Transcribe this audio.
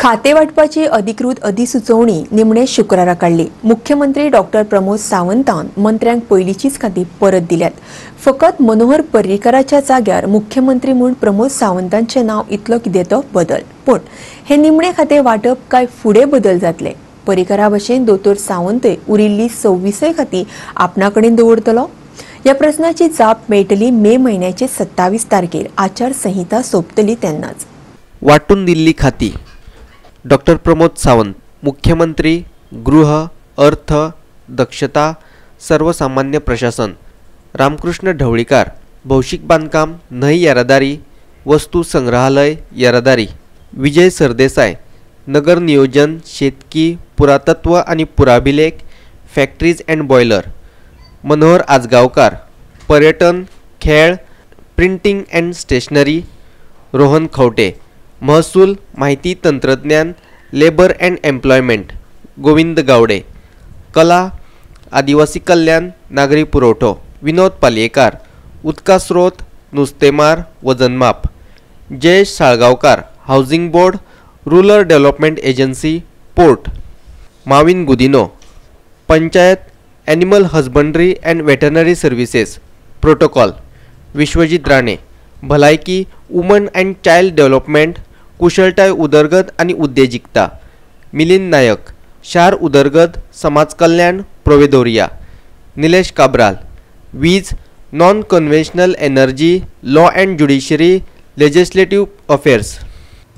खाते वाटपाची अधिकृत अधिसुचोवणी निमणे शुक्रारा काढली। मुख्यमंत्री डॉक्टर प्रमोद सावंतान मंत्र्यांक पयलीचीच खाती परत दिल्यात। फकत मनोहर पर्रीकाराच्या जाग्यार मुख्यमंत्री म्हूण प्रमोद सावंतांचे नाव इतलो कितें तो बदल, पूण हे निमणे खाते वाटप काय फुडें बदल जातले? पर्रीकारा भशेन दोतोर सावंतय उरिल्ली 26 खाती आपणाकडेन दवरतलो? ह्या प्रस्नाची जाप मेळटली मे म्हयन्याचे 27 तारखेर आचारसंहिता सोंपतली तेन्नाच। वाटून दिल्ली खाती डॉक्टर प्रमोद सावंत, मुख्यमंत्री, गृह, अर्थ, दक्षता, सर्वसामान्य प्रशासन, रामकृष्ण ढवळीकार, भौशीक बांधकाम, न्हंय येरादारी, वस्तू संग्रहालय येरादारी, विजय सरदेसाय, नगर नियोजन, शेतकी, पुरातत्व आणि पुराभिलेख, factories and boiler, Manohar Ajgaonkar, पर्यटन, खेळ, printing and stationery, Rohan Khaunte, महसूल, माहिती तंत्रज्ञान, labour and employment, Govind Gaude, कला, आदिवासी कल्याण, नागरी पुरवठो, विनोद पालयेकार, उदका स्रोत, नुस्तेमार, वजनमाप, Jayesh Salgaonkar, housing board, rural development agency, port, Mauvin Godinho, panchayat, animal husbandry and veterinary services, protocol, Vishwajit Rane, भलायकी, वुमन अँड चाइल्ड डेव्हलपमेंट, कुशळटाय उदरगत आणि उद्देजिकता, मिलिंद नायक, शार उदरगत, समाज कल्याण, प्रोवेदोरिया, निलेश काब्राल, वीज, non conventional energy, law and judiciary, legislative affairs.